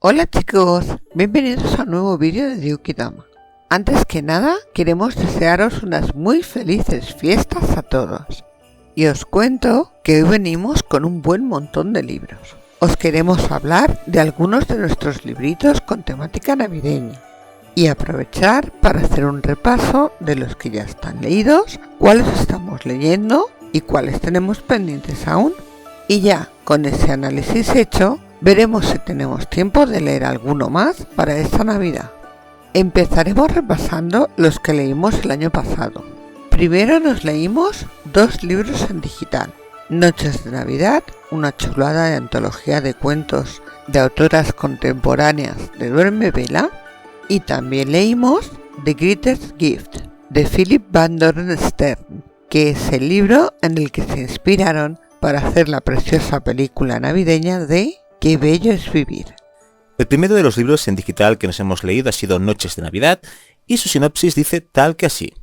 Hola chicos, bienvenidos a un nuevo vídeo de Ryukidama. Antes que nada, queremos desearos unas muy felices fiestas a todos. Y os cuento que hoy venimos con un buen montón de libros. Os queremos hablar de algunos de nuestros libritos con temática navideña. Y aprovechar para hacer un repaso de los que ya están leídos, cuáles estamos leyendo y cuáles tenemos pendientes aún. Y ya, con ese análisis hecho, veremos si tenemos tiempo de leer alguno más para esta Navidad. Empezaremos repasando los que leímos el año pasado. Primero nos leímos 2 libros en digital. Noches de Navidad, una chulada de antología de cuentos de autoras contemporáneas de Duerme Vela. Y también leímos The Greatest Gift, de Philip Van Doren Stern, que es el libro en el que se inspiraron para hacer la preciosa película navideña de Qué bello es vivir. El primero de los libros en digital que nos hemos leído ha sido Noches de Navidad, y su sinopsis dice tal que así: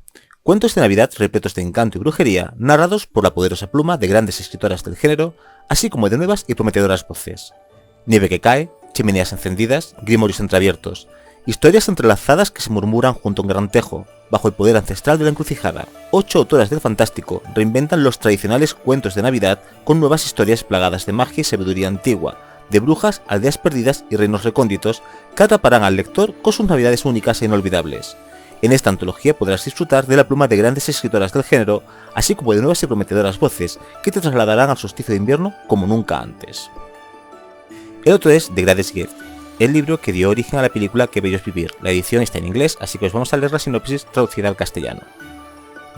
cuentos de Navidad repletos de encanto y brujería, narrados por la poderosa pluma de grandes escritoras del género, así como de nuevas y prometedoras voces. Nieve que cae, chimeneas encendidas, grimorios entreabiertos, historias entrelazadas que se murmuran junto a un gran tejo, bajo el poder ancestral de la encrucijada. 8 autoras del fantástico reinventan los tradicionales cuentos de Navidad con nuevas historias plagadas de magia y sabiduría antigua, de brujas, aldeas perdidas y reinos recónditos que atraparán al lector con sus navidades únicas e inolvidables. En esta antología podrás disfrutar de la pluma de grandes escritoras del género, así como de nuevas y prometedoras voces que te trasladarán al solsticio de invierno como nunca antes. El otro es The Greatest Gift, el libro que dio origen a la película Qué bello es vivir. La edición está en inglés, así que os vamos a leer la sinopsis traducida al castellano.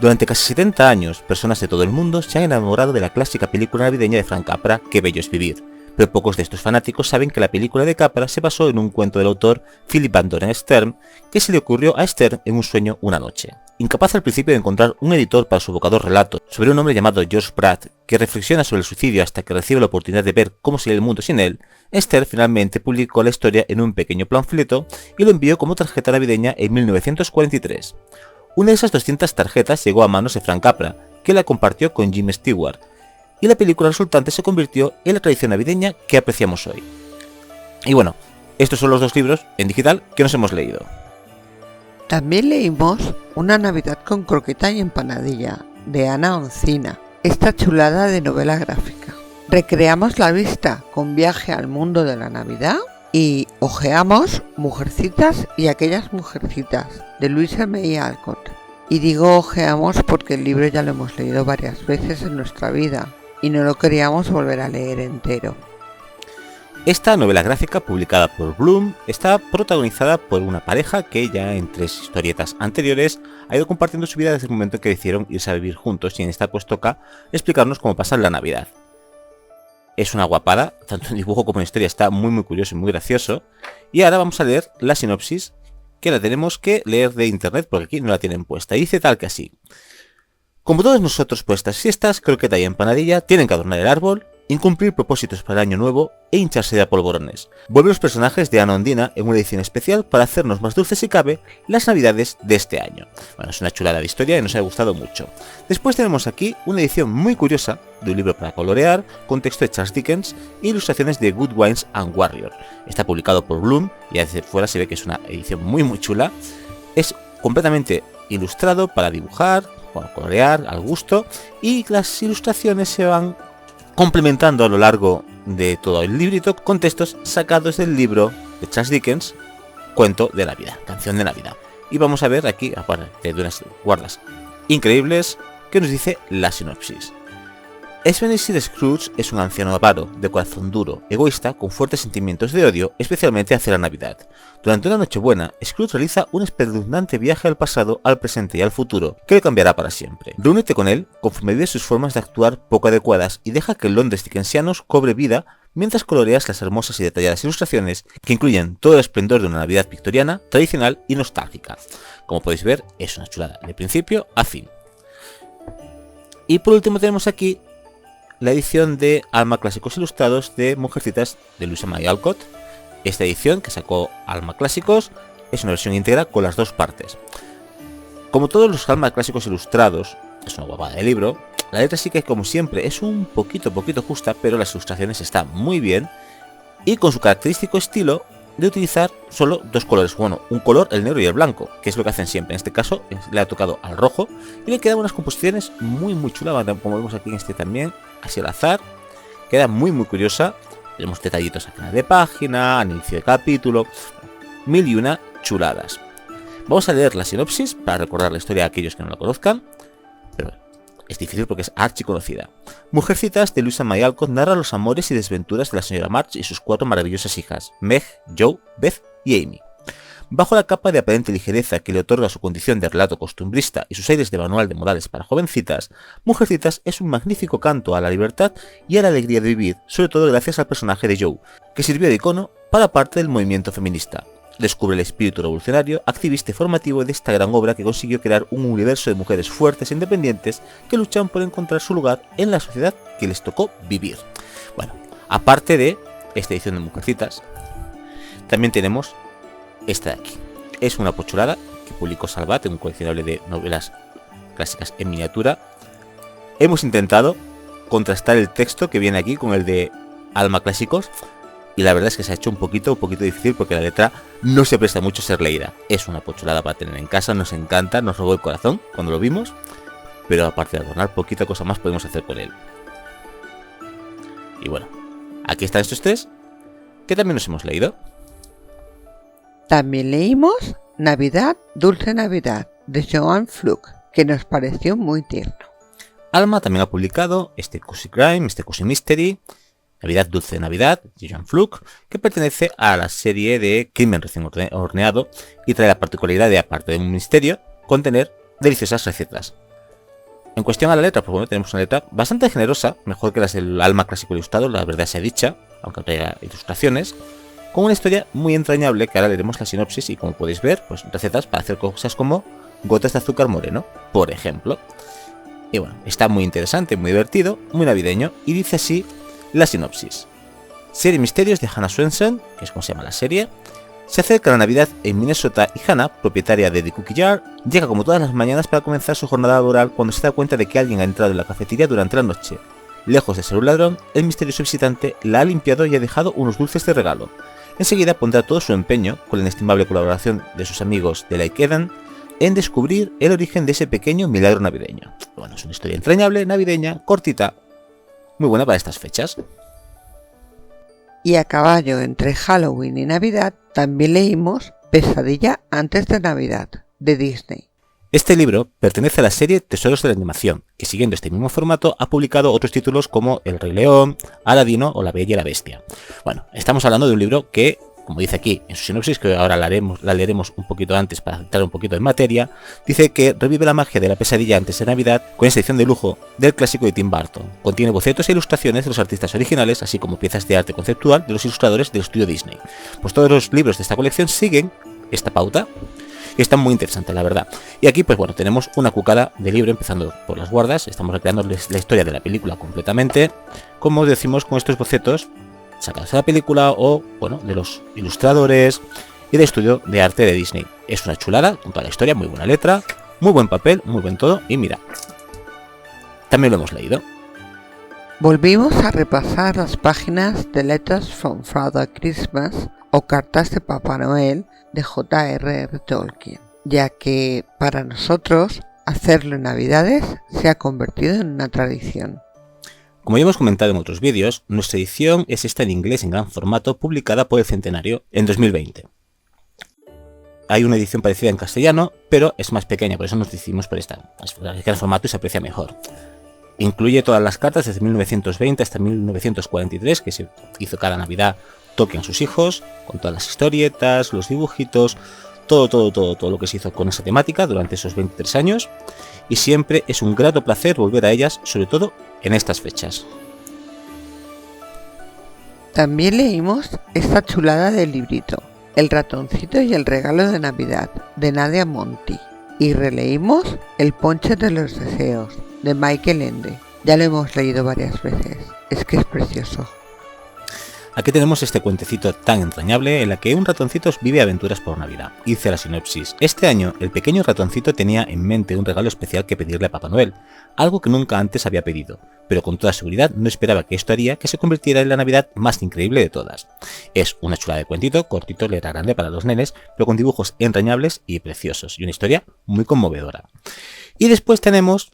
Durante casi 70 años, personas de todo el mundo se han enamorado de la clásica película navideña de Frank Capra, Qué bello es vivir, pero pocos de estos fanáticos saben que la película de Capra se basó en un cuento del autor Philip Van Doren Stern, que se le ocurrió a Stern en un sueño una noche. Incapaz al principio de encontrar un editor para su evocador relato sobre un hombre llamado George Pratt, que reflexiona sobre el suicidio hasta que recibe la oportunidad de ver cómo sería el mundo sin él, Stern finalmente publicó la historia en un pequeño panfleto y lo envió como tarjeta navideña en 1943. Una de esas 200 tarjetas llegó a manos de Frank Capra, que la compartió con Jim Stewart, y la película resultante se convirtió en la tradición navideña que apreciamos hoy. Y bueno, estos son los 2 libros en digital que nos hemos leído. También leímos Una Navidad con croqueta y empanadilla, de Ana Oncina, esta chulada de novela gráfica. Recreamos la vista con Viaje al mundo de la Navidad y hojeamos Mujercitas y aquellas mujercitas, de Louisa May Alcott. Y digo hojeamos porque el libro ya lo hemos leído varias veces en nuestra vida y no lo queríamos volver a leer entero. Esta novela gráfica, publicada por Bloom, está protagonizada por una pareja que ya en 3 historietas anteriores ha ido compartiendo su vida desde el momento en que decidieron irse a vivir juntos, y en esta pues toca explicarnos cómo pasa la Navidad. Es una guapada, tanto en dibujo como en historia está muy curioso y muy gracioso. Y ahora vamos a leer la sinopsis, que la tenemos que leer de internet porque aquí no la tienen puesta. Y dice tal que así: como todos nosotros por estas fiestas, croqueta y empanadilla tienen que adornar el árbol, incumplir propósitos para el año nuevo e hincharse de polvorones. Vuelven los personajes de Ana Ondina en una edición especial para hacernos más dulces si cabe las navidades de este año. Bueno, es una chulada de historia y nos ha gustado mucho. Después tenemos aquí una edición muy curiosa de un libro para colorear, con texto de Charles Dickens e ilustraciones de Good Wines and Warrior. Está publicado por Bloom y desde fuera se ve que es una edición muy chula. Es completamente ilustrado para dibujar, para colorear al gusto, y las ilustraciones se van complementando a lo largo de todo el librito con textos sacados del libro de Charles Dickens, Cuento de Navidad, Canción de Navidad. Y vamos a ver aquí, aparte de unas guardas increíbles, que nos dice la sinopsis. Ebenezer Scrooge es un anciano avaro, de corazón duro, egoísta, con fuertes sentimientos de odio, especialmente hacia la Navidad. Durante una Nochebuena, Scrooge realiza un espeluznante viaje al pasado, al presente y al futuro, que le cambiará para siempre. Reúnete con él, conforme vive sus formas de actuar poco adecuadas, y deja que el Londres dickensianos cobre vida mientras coloreas las hermosas y detalladas ilustraciones que incluyen todo el esplendor de una Navidad victoriana, tradicional y nostálgica. Como podéis ver, es una chulada de principio a fin. Y por último tenemos aquí la edición de Alma Clásicos Ilustrados de Mujercitas de Louisa May Alcott. Esta edición que sacó Alma Clásicos es una versión íntegra con las 2 partes. Como todos los Alma Clásicos Ilustrados, es una guapada de libro. La letra sí que, como siempre, es un poquito justa, pero las ilustraciones están muy bien. Y con su característico estilo, de utilizar solo dos colores, bueno, un color, el negro y el blanco, que es lo que hacen siempre. En este caso le ha tocado al rojo y le quedan unas composiciones muy chulas, como vemos aquí en este también, así al azar. Queda muy curiosa. Tenemos detallitos al final de página, al inicio de capítulo, 1001 chuladas. Vamos a leer la sinopsis para recordar la historia a aquellos que no la conozcan, pero es difícil porque es archiconocida. Mujercitas de Louisa May Alcott narra los amores y desventuras de la señora March y sus 4 maravillosas hijas, Meg, Joe, Beth y Amy. Bajo la capa de aparente ligereza que le otorga su condición de relato costumbrista y sus aires de manual de modales para jovencitas, Mujercitas es un magnífico canto a la libertad y a la alegría de vivir, sobre todo gracias al personaje de Joe, que sirvió de icono para parte del movimiento feminista. Descubre el espíritu revolucionario, activista y formativo de esta gran obra que consiguió crear un universo de mujeres fuertes e independientes que luchan por encontrar su lugar en la sociedad que les tocó vivir. Bueno, aparte de esta edición de Mujercitas, también tenemos esta de aquí. Es una pochulada que publicó Salvat en un coleccionable de novelas clásicas en miniatura. Hemos intentado contrastar el texto que viene aquí con el de Alma Clásicos, y la verdad es que se ha hecho un poquito difícil porque la letra no se presta mucho a ser leída. Es una pochulada para tener en casa, nos encanta, nos robó el corazón cuando lo vimos, pero aparte de adornar, poquita cosa más podemos hacer con él. Y bueno, aquí están estos tres que también nos hemos leído. También leímos Navidad, Dulce Navidad, de Joanne Fluke, que nos pareció muy tierno. Alma también ha publicado este Cozy Crime, este Cozy Mystery, Navidad, Dulce Navidad, de Joanne Fluke, que pertenece a la serie de Crimen Recién Horneado y trae la particularidad de, aparte de un misterio, contener deliciosas recetas. En cuestión a la letra, pues bueno, tenemos una letra bastante generosa, mejor que las del Alma Clásico Ilustrado, la verdad sea dicha, aunque traiga ilustraciones, con una historia muy entrañable que ahora leeremos la sinopsis y, como podéis ver, pues recetas para hacer cosas como gotas de azúcar moreno, por ejemplo. Y bueno, está muy interesante, muy divertido, muy navideño, y dice así la sinopsis. Serie Misterios de Hannah Swenson, que es como se llama la serie. Se acerca la Navidad en Minnesota y Hannah, propietaria de The Cookie Jar, llega como todas las mañanas para comenzar su jornada laboral cuando se da cuenta de que alguien ha entrado en la cafetería durante la noche. Lejos de ser un ladrón, el misterioso visitante la ha limpiado y ha dejado unos dulces de regalo. Enseguida pondrá todo su empeño, con la inestimable colaboración de sus amigos de Lake Eden, en descubrir el origen de ese pequeño milagro navideño. Bueno, es una historia entrañable, navideña, cortita, muy buena para estas fechas. Y a caballo entre Halloween y Navidad, también leímos Pesadilla antes de Navidad, de Disney. Este libro pertenece a la serie Tesoros de la Animación, que siguiendo este mismo formato ha publicado otros títulos como El Rey León, Aladino o La Bella y la Bestia. Bueno, estamos hablando de un libro que, como dice aquí en su sinopsis, que ahora la leeremos un poquito antes para entrar un poquito en materia, dice que revive la magia de la pesadilla antes de Navidad con esta edición de lujo del clásico de Tim Burton. Contiene bocetos e ilustraciones de los artistas originales, así como piezas de arte conceptual de los ilustradores del estudio Disney. Pues todos los libros de esta colección siguen esta pauta y está muy interesante, la verdad. Y aquí, pues bueno, tenemos una cucada de libro, empezando por las guardas. Estamos recreando la historia de la película completamente, como decimos, con estos bocetos sacados de la película o, bueno, de los ilustradores y del estudio de arte de Disney. Es una chulada, con toda la historia, muy buena letra, muy buen papel, muy buen todo, y mira, también lo hemos leído. Volvimos a repasar las páginas de Letters from Father Christmas o Cartas de Papá Noel de J.R.R. Tolkien, ya que para nosotros hacerlo en Navidades se ha convertido en una tradición. Como ya hemos comentado en otros vídeos, nuestra edición es esta en inglés en gran formato, publicada por el Centenario en 2020. Hay una edición parecida en castellano, pero es más pequeña, por eso nos decidimos por esta. Es gran formato y se aprecia mejor. Incluye todas las cartas desde 1920 hasta 1943, que se hizo cada Navidad Tolkien a sus hijos, con todas las historietas, los dibujitos, todo lo que se hizo con esa temática durante esos 23 años. Y siempre es un grato placer volver a ellas, sobre todo en estas fechas. También leímos esta chulada del librito, El ratoncito y el regalo de Navidad, de Nadia Monti. Y releímos El ponche de los deseos, de Michael Ende. Ya lo hemos leído varias veces, es que es precioso. Aquí tenemos este cuentecito tan entrañable en la que un ratoncito vive aventuras por Navidad. Dice la sinopsis: este año el pequeño ratoncito tenía en mente un regalo especial que pedirle a Papá Noel, algo que nunca antes había pedido, pero con toda seguridad no esperaba que esto haría que se convirtiera en la Navidad más increíble de todas. Es una chulada de cuentito, cortito, letra grande para los nenes, pero con dibujos entrañables y preciosos, y una historia muy conmovedora. Y después tenemos,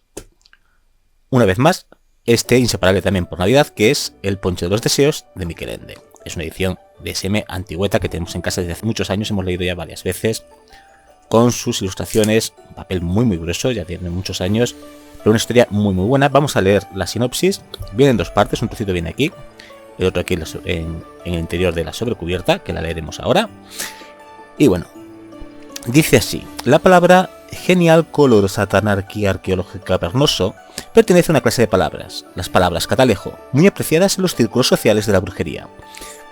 una vez más, este inseparable también por Navidad, que es El Poncho de los Deseos de Miquel Ende. Es una edición de SM antigüeta que tenemos en casa desde hace muchos años, hemos leído ya varias veces, con sus ilustraciones, un papel muy grueso, ya tiene muchos años, pero una historia muy buena. Vamos a leer la sinopsis. Viene en dos partes, un trocito viene aquí, el otro aquí en el interior de la sobrecubierta, que la leeremos ahora. Y bueno, dice así: la palabra genial color satanarquía arqueológica pernoso pertenece a una clase de palabras, las palabras catalejo, muy apreciadas en los círculos sociales de la brujería,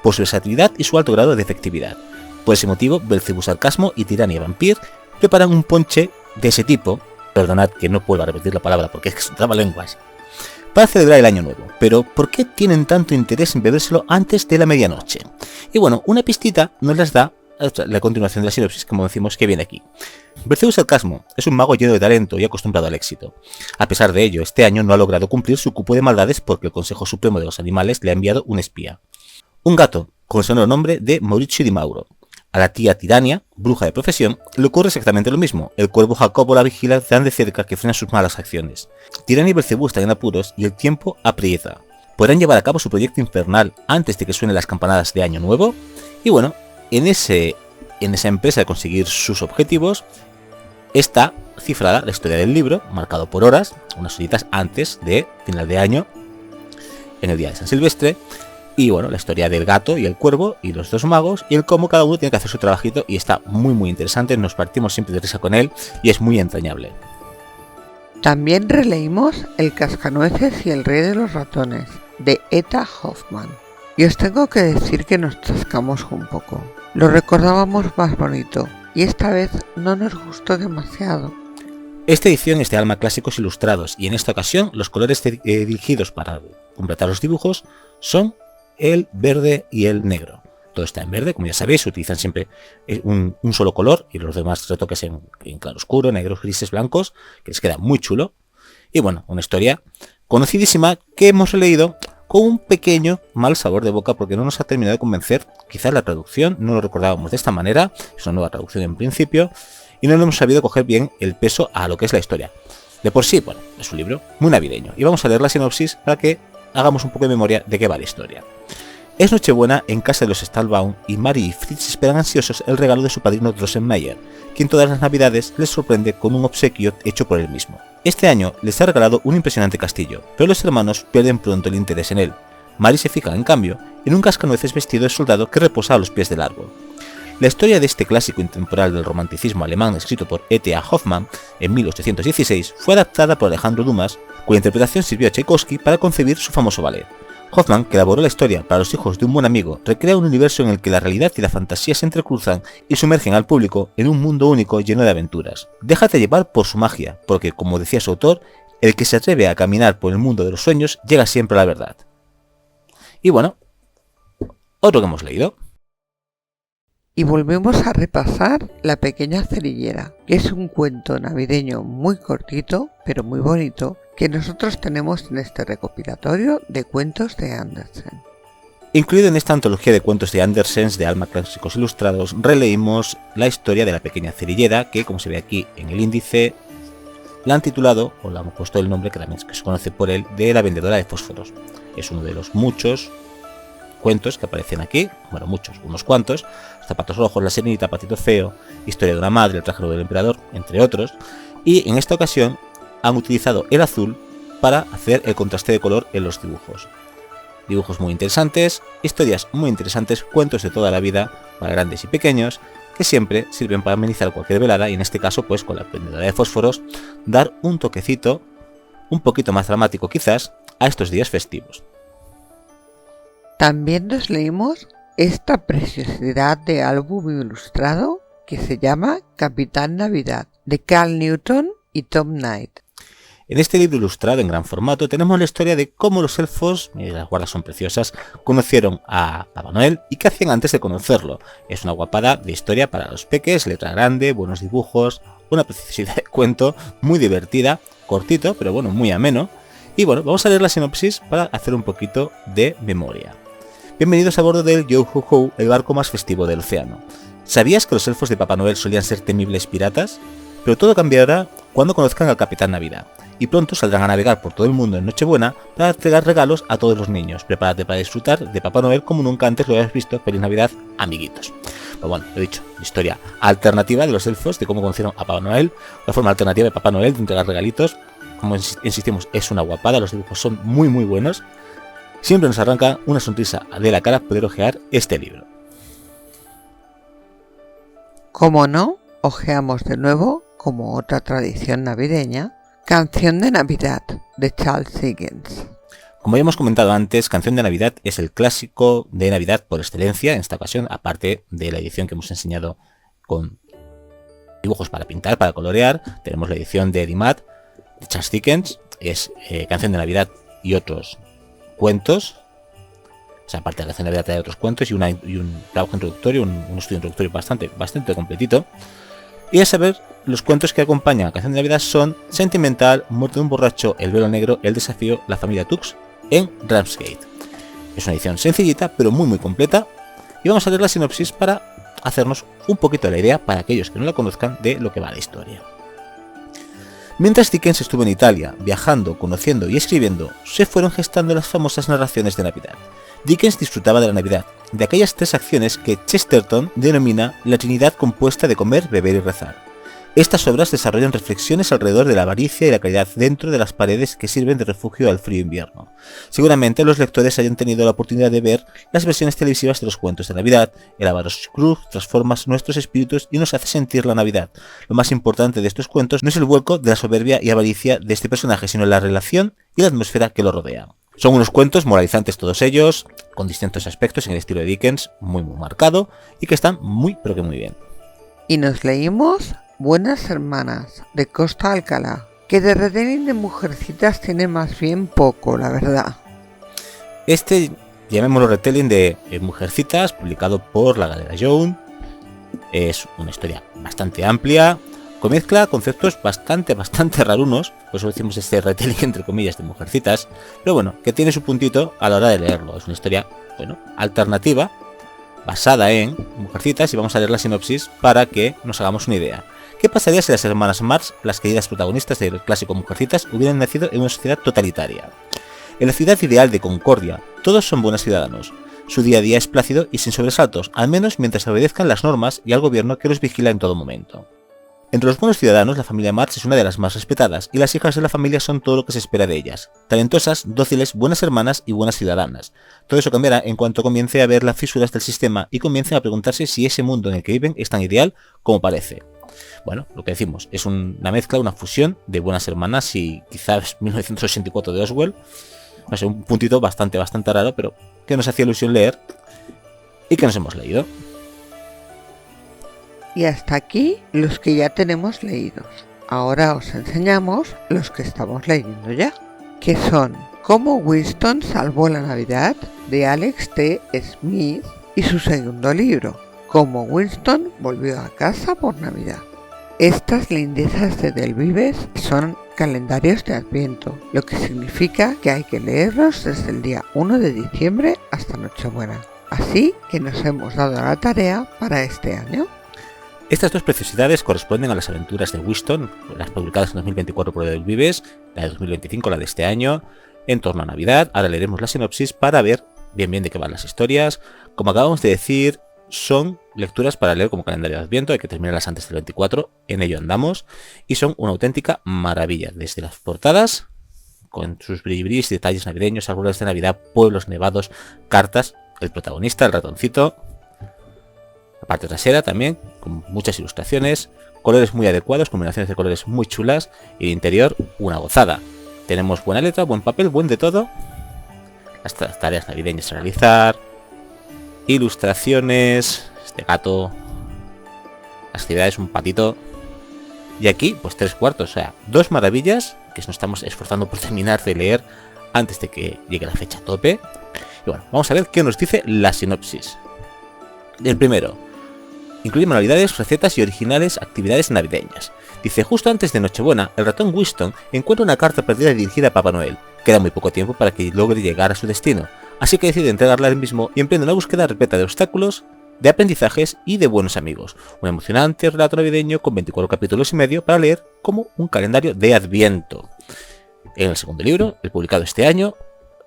por su versatilidad y su alto grado de efectividad. Por ese motivo, Belcebú Sarcasmo y Tirania Vampir preparan un ponche de ese tipo, perdonad que no puedo repetir la palabra porque es que son trabalenguas, para celebrar el año nuevo. Pero, ¿por qué tienen tanto interés en bebérselo antes de la medianoche? Y bueno, una pistita nos las da la continuación de la sinopsis, como decimos, que viene aquí. Belcebú Sarcasmo es un mago lleno de talento y acostumbrado al éxito. A pesar de ello, este año no ha logrado cumplir su cupo de maldades porque el Consejo Supremo de los Animales le ha enviado un espía. Un gato, con el sonoro nombre de Mauricio Di Mauro. A la tía Tirania, bruja de profesión, le ocurre exactamente lo mismo. El cuervo Jacobo la vigila tan de cerca que frena sus malas acciones. Tirania y Belcebú están en apuros y el tiempo aprieta. ¿Podrán llevar a cabo su proyecto infernal antes de que suenen las campanadas de Año Nuevo? Y bueno, en esa empresa de conseguir sus objetivos está cifrada la historia del libro, marcado por horas, unas horitas antes de final de año, en el día de San Silvestre. Y bueno, la historia del gato y el cuervo y los dos magos y el cómo cada uno tiene que hacer su trabajito, y está muy interesante, nos partimos siempre de risa con él y es muy entrañable. También releímos El Cascanueces y el Rey de los Ratones, de Etta Hoffmann. Y os tengo que decir que nos chascamos un poco. Lo recordábamos más bonito y esta vez no nos gustó demasiado. Esta edición es de Alma Clásicos Ilustrados y en esta ocasión los colores dirigidos para completar los dibujos son el verde y el negro. Todo está en verde, como ya sabéis, utilizan siempre un solo color y los demás retoques en claroscuro, negros, grises, blancos, que les queda muy chulo. Y bueno, una historia conocidísima que hemos leído con un pequeño mal sabor de boca porque no nos ha terminado de convencer. Quizás la traducción no lo recordábamos de esta manera, es una nueva traducción en principio, y no le hemos sabido coger bien el peso a lo que es la historia. De por sí, bueno, es un libro muy navideño, y vamos a leer la sinopsis para que hagamos un poco de memoria de qué va la historia. Es Nochebuena en casa de los Stahlbaum y Mary y Fritz esperan ansiosos el regalo de su padrino Drosselmeyer, quien todas las navidades les sorprende con un obsequio hecho por él mismo. Este año les ha regalado un impresionante castillo, pero los hermanos pierden pronto el interés en él. Mary se fija, en cambio, en un cascanueces vestido de soldado que reposa a los pies del árbol. La historia de este clásico intemporal del romanticismo alemán escrito por E.T.A. Hoffmann en 1816 fue adaptada por Alejandro Dumas, cuya interpretación sirvió a Tchaikovsky para concebir su famoso ballet. Hoffmann, que elaboró la historia para los hijos de un buen amigo, recrea un universo en el que la realidad y la fantasía se entrecruzan y sumergen al público en un mundo único lleno de aventuras. Déjate llevar por su magia, porque, como decía su autor, el que se atreve a caminar por el mundo de los sueños llega siempre a la verdad. Y bueno, otro que hemos leído. Y volvemos a repasar La Pequeña Cerillera, que es un cuento navideño muy cortito, pero muy bonito, que nosotros tenemos en este recopilatorio de cuentos de Andersen. Incluido en esta antología de cuentos de Andersen de Alma Clásicos Ilustrados, releímos la historia de La Pequeña Cerillera, que, como se ve aquí en el índice, la han titulado, o le han puesto el nombre que también se conoce por él, de La Vendedora de Fósforos. Es uno de los muchos cuentos que aparecen aquí, bueno, muchos, unos cuantos: Zapatos Rojos, La Sirenita, Patito Feo, Historia de una Madre, El Traje del Emperador, entre otros, y en esta ocasión han utilizado el azul para hacer el contraste de color en los dibujos. Dibujos muy interesantes, historias muy interesantes, cuentos de toda la vida para grandes y pequeños, que siempre sirven para amenizar cualquier velada, y en este caso, pues con La Vendedora de Fósforos, dar un toquecito un poquito más dramático quizás a estos días festivos. También nos leímos esta preciosidad de álbum ilustrado que se llama Capitán Navidad, de Cal Newton y Tom Knight. En este libro ilustrado en gran formato tenemos la historia de cómo los elfos, y las guardas son preciosas, conocieron a Papá Noel y qué hacían antes de conocerlo. Es una guapada de historia para los peques, letra grande, buenos dibujos, una preciosidad de cuento, muy divertida, cortito, pero bueno, muy ameno. Y bueno, vamos a leer la sinopsis para hacer un poquito de memoria. Bienvenidos a bordo del Yo-Ho-Ho, el barco más festivo del océano. ¿Sabías que los elfos de Papá Noel solían ser temibles piratas? Pero todo cambiará cuando conozcan al Capitán Navidad, y pronto saldrán a navegar por todo el mundo en Nochebuena para entregar regalos a todos los niños. Prepárate para disfrutar de Papá Noel como nunca antes lo habías visto. Feliz Navidad, amiguitos. Pues bueno, lo he dicho, historia alternativa de los elfos, de cómo conocieron a Papá Noel, una forma alternativa de Papá Noel de entregar regalitos. Como insistimos, es una guapada, los dibujos son muy muy buenos. Siempre nos arranca una sonrisa de la cara poder ojear este libro. Como no, ojeamos de nuevo, como otra tradición navideña, Canción de Navidad, de Charles Dickens. Como ya hemos comentado antes, Canción de Navidad es el clásico de Navidad por excelencia, en esta ocasión, aparte de la edición que hemos enseñado con dibujos para pintar, para colorear, tenemos la edición de Edimat, de Charles Dickens, es Canción de Navidad y otros cuentos. O sea, aparte de la Canción de Navidad hay otros cuentos y un trabajo introductorio, un estudio introductorio bastante completito. Y a saber, los cuentos que acompañan a la Canción de Navidad son Sentimental, Muerte de un borracho, El velo negro, El desafío, La familia Tux en Ramsgate. Es una edición sencillita, pero muy completa. Y vamos a leer la sinopsis para hacernos un poquito de la idea, para aquellos que no la conozcan, de lo que va la historia. Mientras Dickens estuvo en Italia, viajando, conociendo y escribiendo, se fueron gestando las famosas narraciones de Navidad. Dickens disfrutaba de la Navidad, de aquellas tres acciones que Chesterton denomina la Trinidad compuesta de comer, beber y rezar. Estas obras desarrollan reflexiones alrededor de la avaricia y la caridad dentro de las paredes que sirven de refugio al frío invierno. Seguramente los lectores hayan tenido la oportunidad de ver las versiones televisivas de los cuentos de Navidad. El avaro Scrooge transforma nuestros espíritus y nos hace sentir la Navidad. Lo más importante de estos cuentos no es el vuelco de la soberbia y avaricia de este personaje, sino la relación y la atmósfera que lo rodea. Son unos cuentos moralizantes todos ellos, con distintos aspectos en el estilo de Dickens, muy marcado, y que están muy bien. Y nos leímos Buenas Hermanas, de Costa Alcalá, que de retelling de Mujercitas tiene más bien poco, la verdad. Este, llamémoslo retelling de Mujercitas, publicado por la Galera Joan, es una historia bastante amplia, que mezcla conceptos bastante rarunos, por eso decimos este retelling entre comillas de Mujercitas, pero bueno, que tiene su puntito a la hora de leerlo. Es una historia, bueno, alternativa, basada en Mujercitas, y vamos a leer la sinopsis para que nos hagamos una idea. ¿Qué pasaría si las hermanas Marx, las queridas protagonistas del clásico Mujercitas, hubieran nacido en una sociedad totalitaria? En la ciudad ideal de Concordia, todos son buenos ciudadanos. Su día a día es plácido y sin sobresaltos, al menos mientras obedezcan las normas y al gobierno que los vigila en todo momento. Entre los buenos ciudadanos, la familia Marx es una de las más respetadas, y las hijas de la familia son todo lo que se espera de ellas. Talentosas, dóciles, buenas hermanas y buenas ciudadanas. Todo eso cambiará en cuanto comience a ver las fisuras del sistema y comiencen a preguntarse si ese mundo en el que viven es tan ideal como parece. Bueno, lo que decimos, es una mezcla, una fusión de Buenas Hermanas y quizás 1984 de Oswald. No sé, un puntito bastante raro, pero que nos hacía ilusión leer y que nos hemos leído. Y hasta aquí los que ya tenemos leídos. Ahora os enseñamos los que estamos leyendo ya, que son Cómo Winston salvó la Navidad, de Alex T. Smith, y su segundo libro, Cómo Winston volvió a casa por Navidad. Estas lindezas de Del Vives son calendarios de Adviento, lo que significa que hay que leerlos desde el día 1 de diciembre hasta Nochebuena. Así que nos hemos dado la tarea para este año. Estas dos preciosidades corresponden a las aventuras de Winston, las publicadas en 2024 por Del Vives, la de 2025, la de este año, en torno a Navidad. Ahora leeremos la sinopsis para ver bien de qué van las historias. Como acabamos de decir, son lecturas para leer como calendario de Adviento, hay que terminarlas antes del 24, en ello andamos, y son una auténtica maravilla, desde las portadas, con sus brillis y detalles navideños, árboles de Navidad, pueblos nevados, cartas, el protagonista, el ratoncito, la parte trasera también, con muchas ilustraciones, colores muy adecuados, combinaciones de colores muy chulas, y el interior una gozada. Tenemos buena letra, buen papel, buen de todo, las tareas navideñas a realizar, ilustraciones, este gato, las actividades, un patito, y aquí pues 3/4, o sea, dos maravillas que nos estamos esforzando por terminar de leer antes de que llegue la fecha tope. Y bueno, vamos a ver qué nos dice la sinopsis. El primero: incluye manualidades, recetas y originales actividades navideñas. Dice: justo antes de Nochebuena, el ratón Winston encuentra una carta perdida dirigida a Papá Noel. Queda muy poco tiempo para que logre llegar a su destino, así que decide entregarla al mismo y emprende una búsqueda repleta de obstáculos, de aprendizajes y de buenos amigos. Un emocionante relato navideño con 24 capítulos y medio para leer como un calendario de Adviento. En el segundo libro, el publicado este año,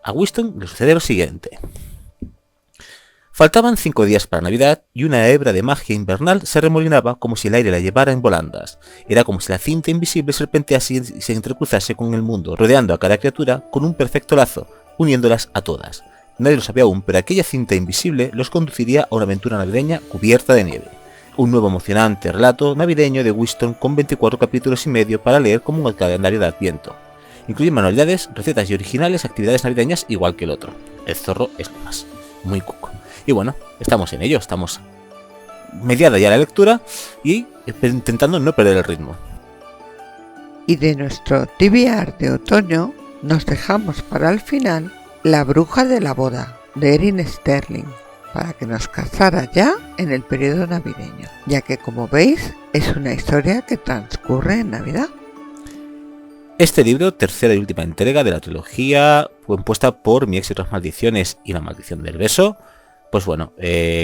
a Winston le sucede lo siguiente. Faltaban 5 días para Navidad y una hebra de magia invernal se remolinaba como si el aire la llevara en volandas. Era como si la cinta invisible serpentease y se entrecruzase con el mundo, rodeando a cada criatura con un perfecto lazo, uniéndolas a todas. Nadie lo sabía aún, pero aquella cinta invisible los conduciría a una aventura navideña cubierta de nieve. Un nuevo emocionante relato navideño de Winston con 24 capítulos y medio para leer como un calendario de Adviento. Incluye manualidades, recetas y originales actividades navideñas igual que el otro. El zorro es lo más. Muy cuco. Y bueno, estamos en ello, estamos mediada ya la lectura y intentando no perder el ritmo. Y de nuestro TBR de otoño nos dejamos para el final La bruja de la boda, de Erin Sterling, para que nos casara ya en el periodo navideño, ya que como veis es una historia que transcurre en Navidad. Este libro, tercera y última entrega de la trilogía compuesta por Mi ex y otras maldiciones y La maldición del beso, pues bueno,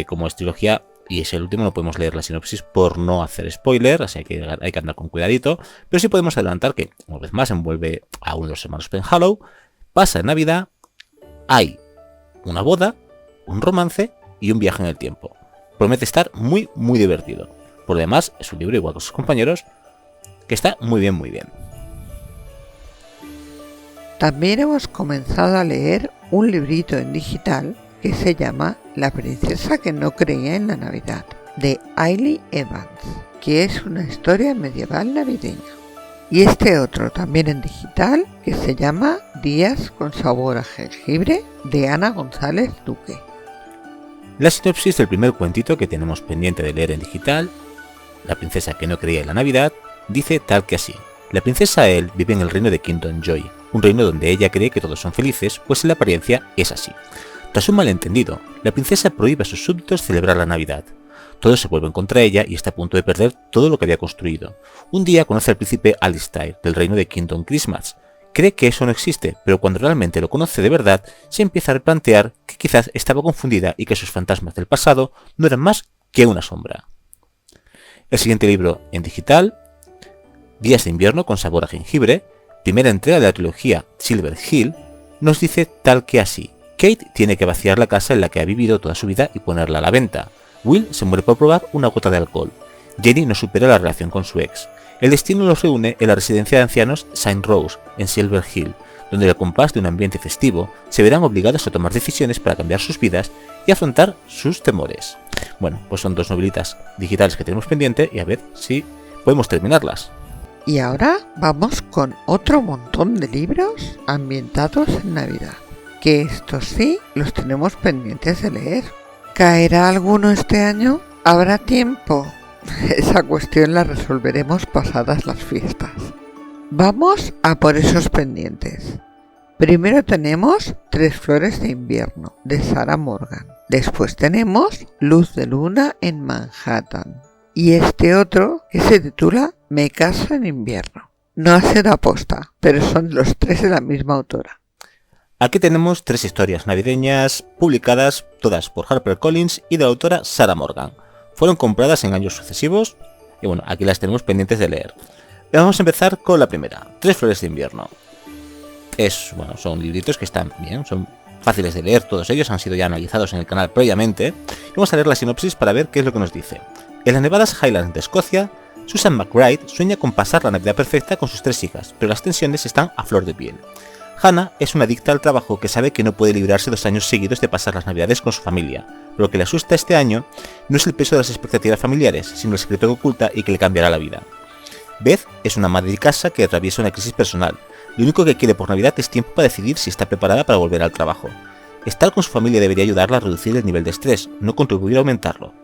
como es trilogía y es el último, no podemos leer la sinopsis por no hacer spoiler, así que hay que andar con cuidadito, pero sí podemos adelantar que, una vez más, envuelve a uno de los hermanos Penhallow, pasa en Navidad, hay una boda, un romance y un viaje en el tiempo. Promete estar muy divertido. Por lo demás, es un libro igual que sus compañeros, que está muy bien. También hemos comenzado a leer un librito en digital que se llama La princesa que no creía en la Navidad, de Ailey Evans, que es una historia medieval navideña. Y este otro también en digital, que se llama Días con sabor a jengibre, de Ana González Duque. La sinopsis del primer cuentito que tenemos pendiente de leer en digital, La princesa que no creía en la Navidad, dice tal que así: la princesa Elle vive en el reino de Kingdom Joy, un reino donde ella cree que todos son felices, pues en la apariencia es así. Tras un malentendido, la princesa prohíbe a sus súbditos celebrar la Navidad. Todos se vuelven contra ella y está a punto de perder todo lo que había construido. Un día conoce al príncipe Alistair, del reino de Kingdom Christmas. Cree que eso no existe, pero cuando realmente lo conoce de verdad, se empieza a replantear que quizás estaba confundida y que sus fantasmas del pasado no eran más que una sombra. El siguiente libro en digital, Días de invierno con sabor a jengibre, primera entrega de la trilogía Silver Hill, nos dice tal que así: Kate tiene que vaciar la casa en la que ha vivido toda su vida y ponerla a la venta. Will se muere por probar una gota de alcohol. Jenny no supera la relación con su ex. El destino los reúne en la residencia de ancianos St. Rose, en Silver Hill, donde al compás de un ambiente festivo se verán obligados a tomar decisiones para cambiar sus vidas y afrontar sus temores. Bueno, pues son dos novelitas digitales que tenemos pendiente y a ver si podemos terminarlas. Y ahora vamos con otro montón de libros ambientados en Navidad, que estos sí los tenemos pendientes de leer. ¿Caerá alguno este año? ¿Habrá tiempo? Esa cuestión la resolveremos pasadas las fiestas. Vamos a por esos pendientes. Primero tenemos Tres flores de invierno, de Sarah Morgan. Después tenemos Luz de luna en Manhattan. Y este otro que se titula Me caso en invierno. No ha sido aposta, pero son los tres de la misma autora. Aquí tenemos tres historias navideñas publicadas todas por HarperCollins y de la autora Sarah Morgan. Fueron compradas en años sucesivos y bueno, aquí las tenemos pendientes de leer. Vamos a empezar con la primera, Tres flores de invierno. Son libritos que están bien, son fáciles de leer, todos ellos han sido ya analizados en el canal previamente. Y vamos a leer la sinopsis para ver qué es lo que nos dice. En las nevadas Highlands de Escocia, Susan McBride sueña con pasar la Navidad perfecta con sus 3 hijas, pero las tensiones están a flor de piel. Hannah es una adicta al trabajo que sabe que no puede librarse 2 años seguidos de pasar las Navidades con su familia, pero lo que le asusta este año no es el peso de las expectativas familiares, sino el secreto que oculta y que le cambiará la vida. Beth es una madre de casa que atraviesa una crisis personal. Lo único que quiere por Navidad es tiempo para decidir si está preparada para volver al trabajo. Estar con su familia debería ayudarla a reducir el nivel de estrés, no contribuir a aumentarlo.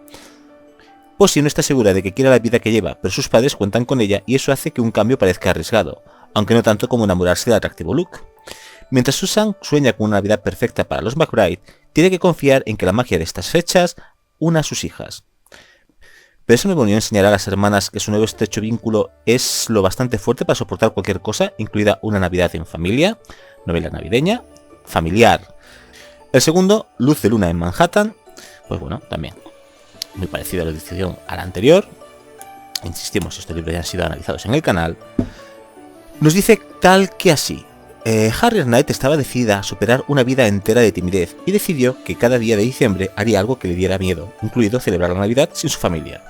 Posey no está segura de que quiera la vida que lleva, pero sus padres cuentan con ella y eso hace que un cambio parezca arriesgado. aunque no tanto como enamorarse del atractivo Luke. Mientras Susan sueña con una Navidad perfecta para los McBride, tiene que confiar en que la magia de estas fechas una a sus hijas. Pero eso no volvió a enseñar a las hermanas que su nuevo estrecho vínculo es lo bastante fuerte para soportar cualquier cosa, incluida una Navidad en familia, novela navideña, familiar. El segundo, Luz de Luna en Manhattan, pues bueno, también muy parecido a la edición a la anterior. Insistimos, estos libros ya han sido analizados en el canal. Nos dice tal que así. Harriet Knight estaba decidida a superar una vida entera de timidez y decidió que cada día de diciembre haría algo que le diera miedo, incluido celebrar la Navidad sin su familia.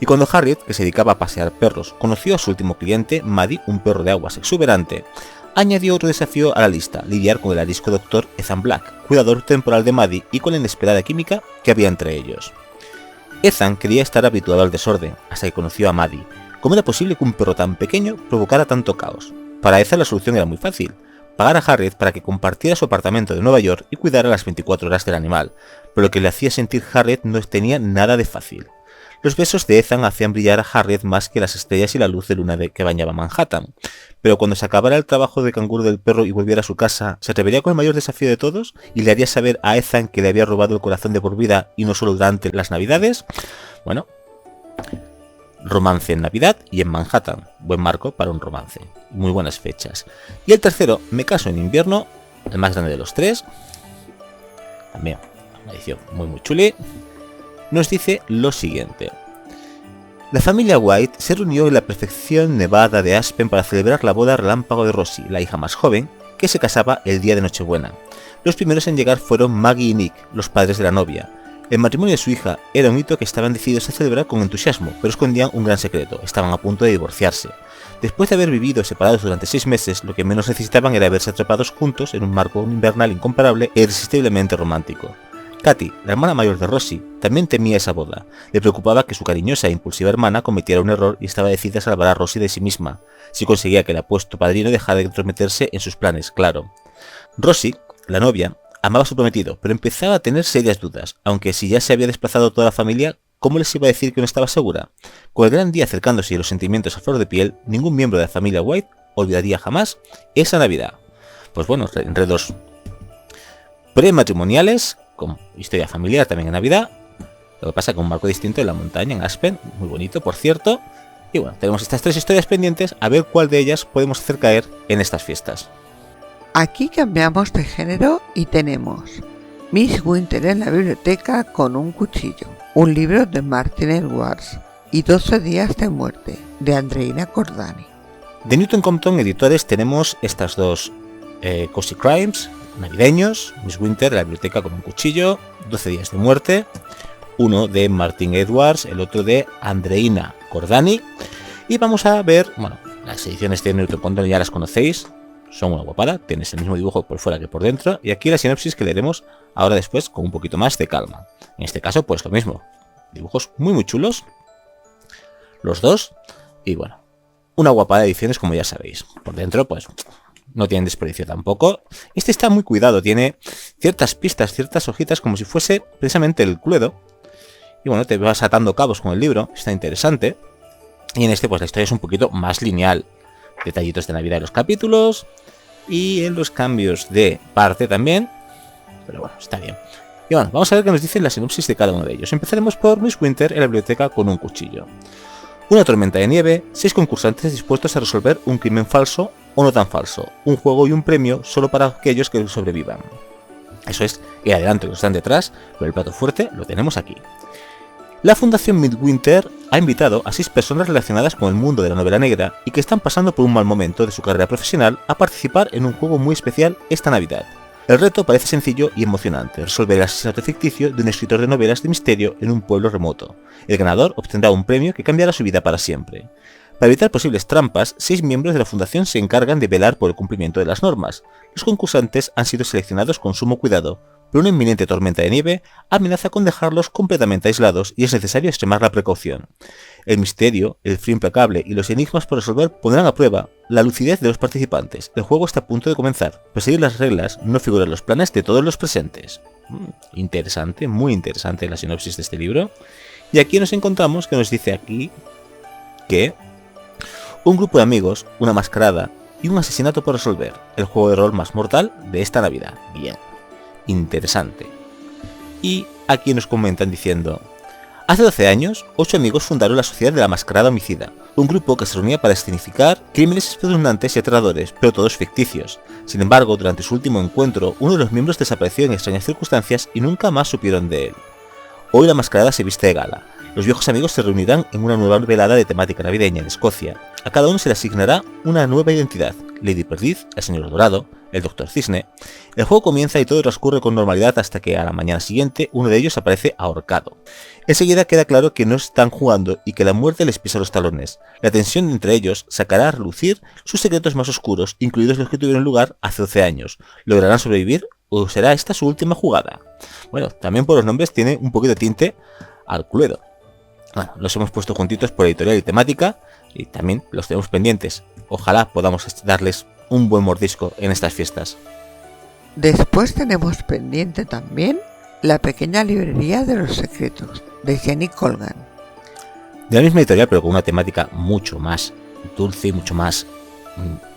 Y cuando Harriet, que se dedicaba a pasear perros, conoció a su último cliente, Maddie, un perro de aguas exuberante, añadió otro desafío a la lista, lidiar con el arisco doctor Ethan Black, cuidador temporal de Maddie, y con la inesperada química que había entre ellos. Ethan quería estar habituado al desorden, hasta que conoció a Maddie. ¿Cómo era posible que un perro tan pequeño provocara tanto caos? Para Ethan la solución era muy fácil: pagar a Harriet para que compartiera su apartamento de Nueva York y cuidara las 24 horas del animal, pero lo que le hacía sentir Harriet no tenía nada de fácil. Los besos de Ethan hacían brillar a Harriet más que las estrellas y la luz de luna que bañaba Manhattan, pero cuando se acabara el trabajo de canguro del perro y volviera a su casa, ¿se atrevería con el mayor desafío de todos? ¿Y le haría saber a Ethan que le había robado el corazón de por vida y no solo durante las Navidades? Bueno, romance en Navidad y en Manhattan, buen marco para un romance, muy buenas fechas. Y el tercero, Me caso en invierno, el más grande de los tres, también una edición muy chuli, nos dice lo siguiente. La familia White se reunió en la perfección nevada de Aspen para celebrar la boda relámpago de Rosie, la hija más joven, que se casaba el día de Nochebuena. Los primeros en llegar fueron Maggie y Nick, los padres de la novia. El matrimonio de su hija era un hito que estaban decididos a celebrar con entusiasmo, pero escondían un gran secreto: estaban a punto de divorciarse. Después de haber vivido separados durante 6 meses, lo que menos necesitaban era verse atrapados juntos en un marco invernal incomparable e irresistiblemente romántico. Katy, la hermana mayor de Rosie, también temía esa boda. Le preocupaba que su cariñosa e impulsiva hermana cometiera un error y estaba decidida a salvar a Rosie de sí misma, si conseguía que el apuesto padrino dejara de entrometerse en sus planes, claro. Rosie, la novia, amaba a su prometido, pero empezaba a tener serias dudas, aunque si ya se había desplazado toda la familia, ¿cómo les iba a decir que no estaba segura? Con el gran día acercándose y los sentimientos a flor de piel, ningún miembro de la familia White olvidaría jamás esa Navidad. Pues bueno, enredos prematrimoniales, con historia familiar también en Navidad. Lo que pasa con un marco distinto en la montaña, en Aspen, muy bonito por cierto. Y bueno, tenemos estas 3 historias pendientes, a ver cuál de ellas podemos hacer caer en estas fiestas. Aquí cambiamos de género y tenemos Miss Winter en la biblioteca con un cuchillo, un libro de Martin Edwards, y 12 días de muerte, de Andreina Cordani. De Newton Compton Editores tenemos estas dos Cozy Crimes navideños, Miss Winter en la biblioteca con un cuchillo, 12 días de muerte, uno de Martin Edwards, el otro de Andreina Cordani. Y vamos a ver, bueno, las ediciones de Newton Compton ya las conocéis, son una guapada, tienes el mismo dibujo por fuera que por dentro, y aquí la sinopsis que leeremos ahora después con un poquito más de calma. En este caso pues lo mismo, dibujos muy chulos, los dos, y bueno, una guapada de ediciones como ya sabéis. Por dentro pues no tienen desperdicio tampoco. Este está muy cuidado, tiene ciertas pistas, ciertas hojitas como si fuese precisamente el Cluedo. Y bueno, te vas atando cabos con el libro, está interesante. Y en este pues la historia es un poquito más lineal. Detallitos de Navidad en los capítulos y en los cambios de parte también. Pero bueno, está bien. Y bueno, vamos a ver qué nos dice la sinopsis de cada uno de ellos. Empezaremos por Miss Winter en la biblioteca con un cuchillo. Una tormenta de nieve, 6 concursantes dispuestos a resolver un crimen falso o no tan falso, un juego y un premio solo para aquellos que sobrevivan. Eso es el adelanto que nos están detrás, pero el plato fuerte lo tenemos aquí. La Fundación Midwinter ha invitado a 6 personas relacionadas con el mundo de la novela negra y que están pasando por un mal momento de su carrera profesional a participar en un juego muy especial esta Navidad. El reto parece sencillo y emocionante: resolver el asesinato ficticio de un escritor de novelas de misterio en un pueblo remoto. El ganador obtendrá un premio que cambiará su vida para siempre. Para evitar posibles trampas, 6 miembros de la fundación se encargan de velar por el cumplimiento de las normas. Los concursantes han sido seleccionados con sumo cuidado, pero una inminente tormenta de nieve amenaza con dejarlos completamente aislados y es necesario extremar la precaución. El misterio, el frío implacable y los enigmas por resolver pondrán a prueba la lucidez de los participantes. El juego está a punto de comenzar, pero seguir las reglas no figuran en los planes de todos los presentes. Interesante, muy interesante la sinopsis de este libro. Y aquí nos encontramos que nos dice aquí que un grupo de amigos, una mascarada y un asesinato por resolver, el juego de rol más mortal de esta Navidad. Bien, interesante. Y aquí nos comentan diciendo: hace 12 años, 8 amigos fundaron la Sociedad de la Mascarada Homicida, un grupo que se reunía para escenificar crímenes espeluznantes y aterradores, pero todos ficticios. Sin embargo, durante su último encuentro, uno de los miembros desapareció en extrañas circunstancias y nunca más supieron de él. Hoy la mascarada se viste de gala. Los viejos amigos se reunirán en una nueva velada de temática navideña en Escocia. A cada uno se le asignará una nueva identidad: Lady Perdiz, el Señor Dorado, el Doctor Cisne. El juego comienza y todo transcurre con normalidad hasta que a la mañana siguiente uno de ellos aparece ahorcado. Enseguida queda claro que no están jugando y que la muerte les pisa los talones. La tensión entre ellos sacará a relucir sus secretos más oscuros, incluidos los que tuvieron lugar hace 12 años. ¿Lograrán sobrevivir o será esta su última jugada? Bueno, también por los nombres tiene un poquito de tinte al Cluedo. Bueno, los hemos puesto juntitos por editorial y temática y también los tenemos pendientes. Ojalá podamos darles un buen mordisco en estas fiestas. Después tenemos pendiente también La pequeña librería de los secretos, de Jenny Colgan. De la misma editorial, pero con una temática mucho más dulce y mucho más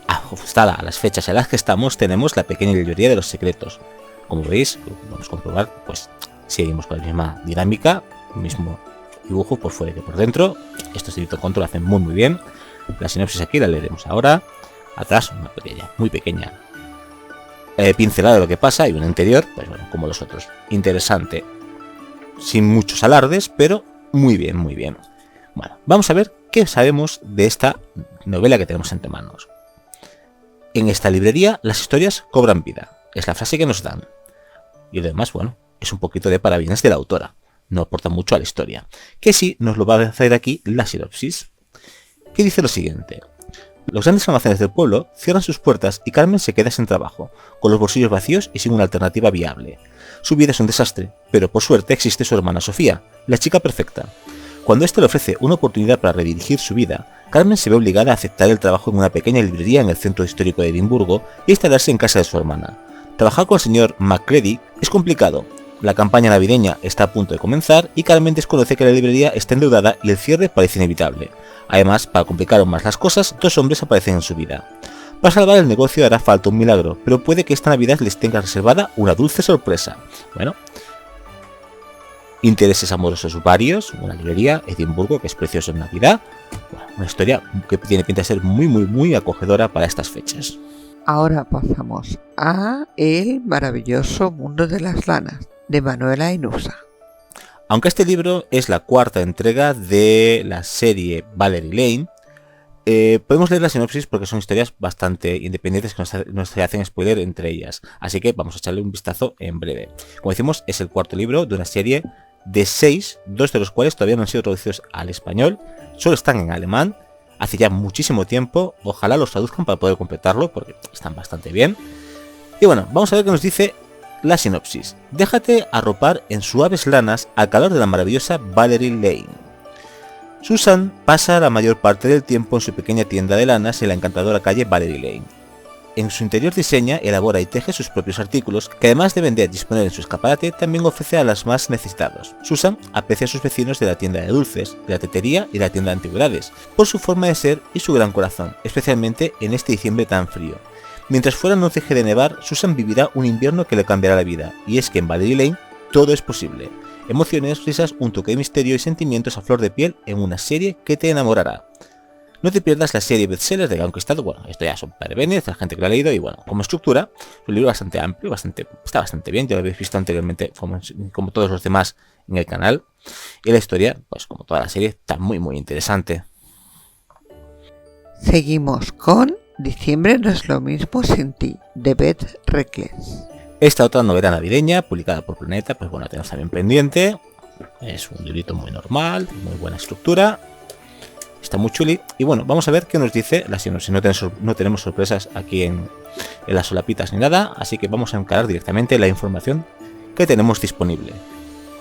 ajustada a las fechas en las que estamos, tenemos La pequeña librería de los secretos. Como veis, vamos a comprobar, pues seguimos con la misma dinámica, el mismo dibujo por fuera y por dentro. Estos de Editor Control hacen muy bien. La sinopsis aquí la leeremos ahora. Atrás una pequeña, muy pequeña pincelada de lo que pasa y un interior, pues bueno, como los otros. Interesante, sin muchos alardes, pero muy bien, muy bien. Bueno, vamos a ver qué sabemos de esta novela que tenemos entre manos. En esta librería las historias cobran vida, es la frase que nos dan. Y lo demás, bueno, es un poquito de parabienes de la autora. No aporta mucho a la historia, que sí nos lo va a hacer aquí la sinopsis, que dice lo siguiente: los grandes almacenes del pueblo cierran sus puertas y Carmen se queda sin trabajo, con los bolsillos vacíos y sin una alternativa viable. Su vida es un desastre, pero por suerte existe su hermana Sofía, la chica perfecta. Cuando éste le ofrece una oportunidad para redirigir su vida, Carmen se ve obligada a aceptar el trabajo en una pequeña librería en el centro histórico de Edimburgo y a instalarse en casa de su hermana. Trabajar con el señor MacCready es complicado. La campaña navideña está a punto de comenzar y Carmen desconoce que la librería está endeudada y el cierre parece inevitable. Además, para complicar aún más las cosas, 2 hombres aparecen en su vida. Para salvar el negocio hará falta un milagro, pero puede que esta Navidad les tenga reservada una dulce sorpresa. Bueno, intereses amorosos varios, una librería, Edimburgo, que es precioso en Navidad. Bueno, una historia que tiene pinta de ser muy acogedora para estas fechas. Ahora pasamos a El maravilloso mundo de las lanas, de Manuela Inusa. Aunque este libro es la 4ª entrega de la serie Valerie Lane, podemos leer la sinopsis porque son historias bastante independientes que no se hacen spoiler entre ellas, así que vamos a echarle un vistazo en breve. Como decimos, es el 4º libro de una serie de 6, 2 de los cuales todavía no han sido traducidos al español, solo están en alemán, hace ya muchísimo tiempo. Ojalá los traduzcan para poder completarlo porque están bastante bien. Y bueno, vamos a ver qué nos dice la sinopsis. Déjate arropar en suaves lanas al calor de la maravillosa Valerie Lane. Susan pasa la mayor parte del tiempo en su pequeña tienda de lanas en la encantadora calle Valerie Lane. En su interior diseña, elabora y teje sus propios artículos, que además de vender y disponer en su escaparate, también ofrece a los más necesitados. Susan aprecia a sus vecinos de la tienda de dulces, de la tetería y la tienda de antigüedades, por su forma de ser y su gran corazón, especialmente en este diciembre tan frío. Mientras fuera no deje de nevar, Susan vivirá un invierno que le cambiará la vida, y es que en Valerie Lane todo es posible. Emociones, risas, un toque de misterio y sentimientos a flor de piel en una serie que te enamorará. No te pierdas la serie bestseller de Conquistado. Bueno, esto ya son parabienes de la gente que lo ha leído y bueno, como estructura, es un libro bastante amplio, está bastante bien, ya lo habéis visto anteriormente como todos los demás en el canal. Y la historia, pues como toda la serie, está muy interesante. Seguimos con Diciembre no es lo mismo sin ti, de Beth Reckless. Esta otra novela navideña, publicada por Planeta, pues bueno, la tenemos también pendiente. Es un librito muy normal, muy buena estructura. Está muy chuli. Y bueno, vamos a ver qué nos dice la sinopsis. No tenemos sorpresas aquí en las solapitas ni nada, así que vamos a encarar directamente la información que tenemos disponible.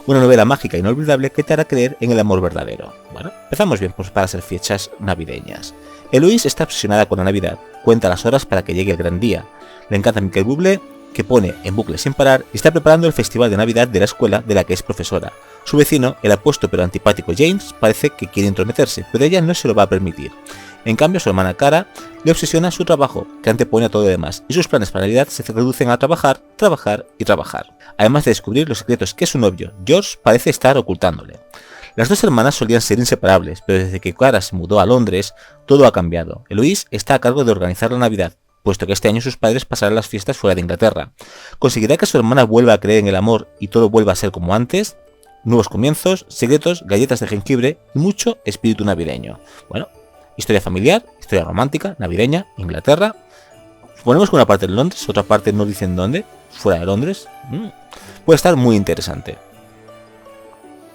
Una novela mágica e inolvidable que te hará creer en el amor verdadero. Bueno, empezamos bien pues para ser fechas navideñas. Eloise está obsesionada con la Navidad, cuenta las horas para que llegue el gran día. Le encanta Michael Bublé, que pone en bucle sin parar y está preparando el festival de Navidad de la escuela de la que es profesora. Su vecino, el apuesto pero antipático James, parece que quiere intrometerse, pero ella no se lo va a permitir. En cambio, su hermana Cara le obsesiona su trabajo, que antepone a todo lo demás, y sus planes para Navidad se reducen a trabajar, trabajar y trabajar, además de descubrir los secretos que su novio, George, parece estar ocultándole. Las dos hermanas solían ser inseparables, pero desde que Cara se mudó a Londres, todo ha cambiado. Eloise está a cargo de organizar la Navidad, puesto que este año sus padres pasarán las fiestas fuera de Inglaterra. ¿Conseguirá que su hermana vuelva a creer en el amor y todo vuelva a ser como antes? Nuevos comienzos, secretos, galletas de jengibre y mucho espíritu navideño. Bueno, historia familiar, historia romántica, navideña, Inglaterra. Suponemos que una parte en Londres, otra parte no dicen dónde, fuera de Londres. Puede estar muy interesante.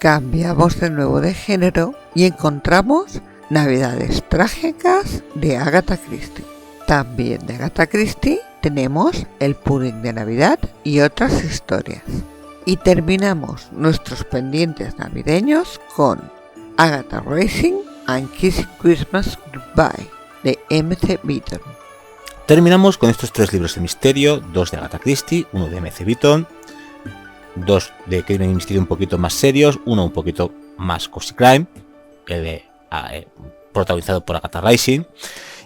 Cambiamos de nuevo de género y encontramos Navidades trágicas de Agatha Christie. También de Agatha Christie tenemos El pudding de Navidad y otras historias. Y terminamos nuestros pendientes navideños con Agatha Racing and Kissing Christmas Goodbye de M.C. Beaton. Terminamos con estos 3 libros de misterio, 2 de Agatha Christie, 1 de M.C. Beaton, 2 de crimen y misterio un poquito más serios, 1 un poquito más cozy crime, protagonizado por Agatha Racing.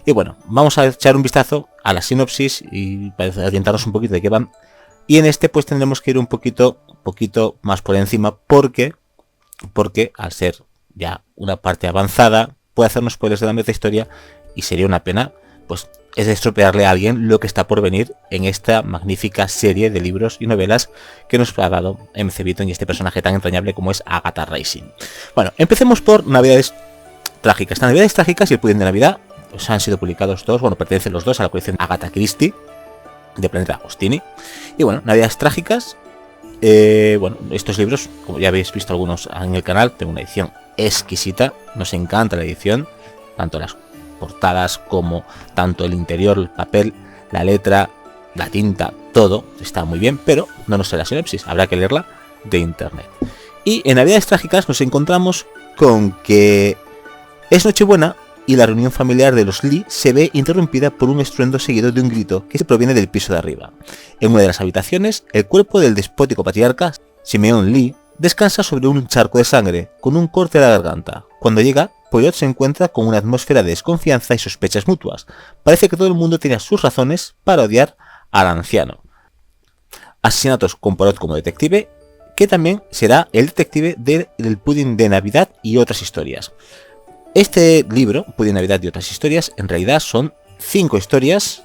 Y bueno, vamos a echar un vistazo a la sinopsis y para orientarnos un poquito de qué van. Y en este pues tendremos que ir un poquito más por encima porque al ser ya una parte avanzada puede hacernos spoilers de la metahistoria y sería una pena pues es estropearle a alguien lo que está por venir en esta magnífica serie de libros y novelas que nos ha dado M.C. Beaton y este personaje tan entrañable como es Agatha Racing. Bueno, empecemos por Navidades Trágicas. Estas Navidades Trágicas y El pudding de Navidad pues han sido publicados dos, bueno, pertenecen los dos a la colección Agatha Christie de Planeta Agostini. Y bueno, Navidades Trágicas, bueno, estos libros, como ya habéis visto algunos en el canal, tengo una edición exquisita, nos encanta la edición, tanto las portadas como tanto el interior, el papel, la letra, la tinta, todo está muy bien, pero no nos sé la sinopsis, habrá que leerla de internet. Y en Navidades Trágicas nos encontramos con que es Nochebuena y la reunión familiar de los Lee se ve interrumpida por un estruendo seguido de un grito que se proviene del piso de arriba. En una de las habitaciones, el cuerpo del despótico patriarca, Simeon Lee, descansa sobre un charco de sangre, con un corte a la garganta. Cuando llega, Poirot se encuentra con una atmósfera de desconfianza y sospechas mutuas. Parece que todo el mundo tenía sus razones para odiar al anciano. Asesinatos con Poirot como detective, que también será el detective del pudding de Navidad y otras historias. Este libro, Pudding de Navidad y otras historias, en realidad son 5 historias.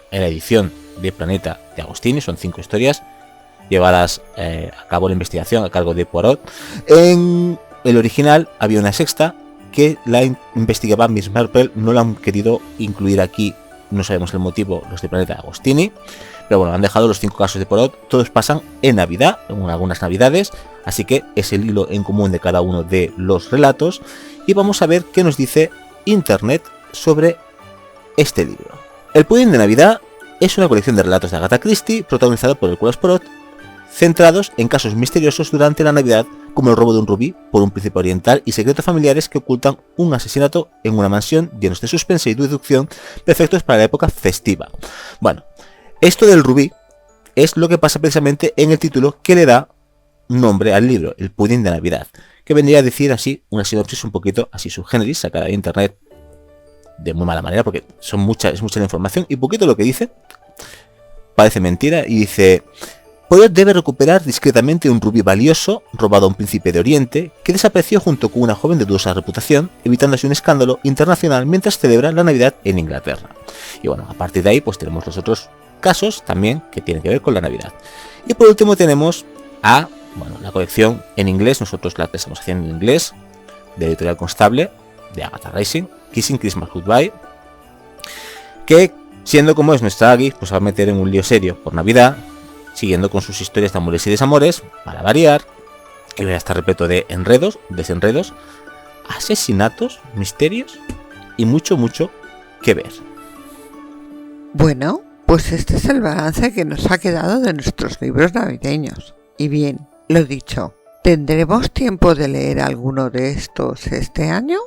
En la edición de Planeta de Agostini son 5 historias llevadas a cabo la investigación a cargo de Poirot. En el original había una sexta que la investigaba Miss Marple, no la han querido incluir aquí, no sabemos el motivo, los de Planeta de Agostini, pero bueno, han dejado los 5 casos de Poirot, todos pasan en Navidad, en algunas Navidades, así que es el hilo en común de cada uno de los relatos, y vamos a ver qué nos dice Internet sobre este libro. El pudding de Navidad es una colección de relatos de Agatha Christie, protagonizada por Hercule Poirot, centrados en casos misteriosos durante la Navidad, como el robo de un rubí por un príncipe oriental y secretos familiares que ocultan un asesinato en una mansión, llenos de suspense y deducción, perfectos para la época festiva. Bueno, esto del rubí es lo que pasa precisamente en el título que le da nombre al libro, El pudding de Navidad, que vendría a decir así una sinopsis un poquito así subgéneris, sacada de internet de muy mala manera, porque es mucha la información y poquito lo que dice parece mentira, y dice: Poirot debe recuperar discretamente un rubí valioso robado a un príncipe de Oriente que desapareció junto con una joven de dudosa reputación, evitando así un escándalo internacional mientras celebra la Navidad en Inglaterra. Y bueno, a partir de ahí pues tenemos los otros casos también que tienen que ver con la Navidad. Y por último tenemos la colección en inglés, nosotros la estamos haciendo en inglés, de Editorial Constable, de Agatha Racing, Kissing Christmas Goodbye, que siendo como es nuestra Aggie, pues va a meter en un lío serio por Navidad, siguiendo con sus historias de amores y desamores, para variar, que va a estar repleto de enredos, desenredos, asesinatos, misterios y mucho que ver. Bueno, pues este es el balance que nos ha quedado de nuestros libros navideños. Y bien, lo dicho, ¿tendremos tiempo de leer alguno de estos este año?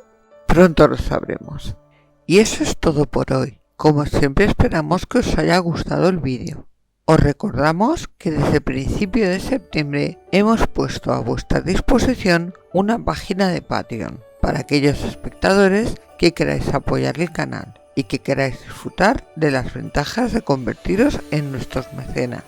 Pronto lo sabremos. Y eso es todo por hoy. Como siempre esperamos que os haya gustado el vídeo. Os recordamos que desde el principio de septiembre hemos puesto a vuestra disposición una página de Patreon. para aquellos espectadores que queráis apoyar el canal y que queráis disfrutar de las ventajas de convertiros en nuestros mecenas.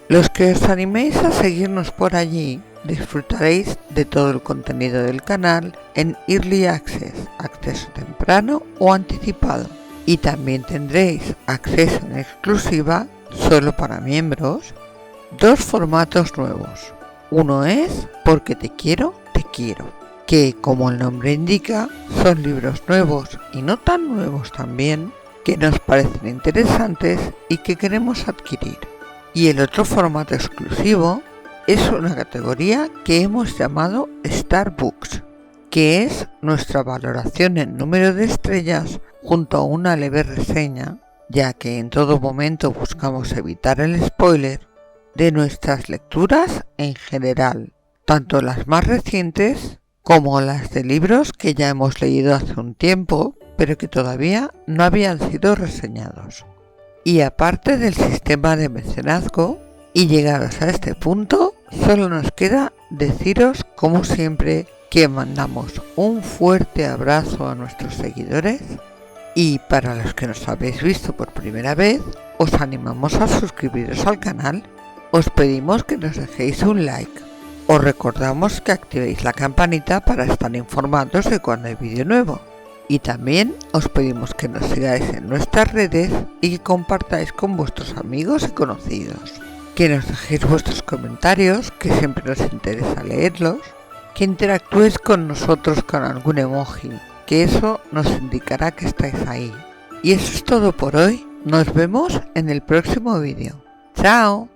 Los que os animéis a seguirnos por allí disfrutaréis de todo el contenido del canal en Early Access, acceso temprano o anticipado, y también tendréis acceso en exclusiva, solo para miembros, 2 formatos nuevos. Uno es Porque te quiero, que como el nombre indica, son libros nuevos y no tan nuevos también, que nos parecen interesantes y que queremos adquirir. Y el otro formato exclusivo es una categoría que hemos llamado Star Books, que es nuestra valoración en número de estrellas junto a una leve reseña, ya que en todo momento buscamos evitar el spoiler de nuestras lecturas en general, tanto las más recientes como las de libros que ya hemos leído hace un tiempo, pero que todavía no habían sido reseñados. Y aparte del sistema de mecenazgo, y llegados a este punto, solo nos queda deciros, como siempre, que mandamos un fuerte abrazo a nuestros seguidores, y para los que nos habéis visto por primera vez, os animamos a suscribiros al canal. Os pedimos que nos dejéis un like. Os recordamos que activéis la campanita para estar informados de cuando hay vídeo nuevo. Y también os pedimos que nos sigáis en nuestras redes y que compartáis con vuestros amigos y conocidos. Que nos dejéis vuestros comentarios, que siempre nos interesa leerlos. Que interactuéis con nosotros con algún emoji, que eso nos indicará que estáis ahí. Y eso es todo por hoy. Nos vemos en el próximo vídeo. ¡Chao!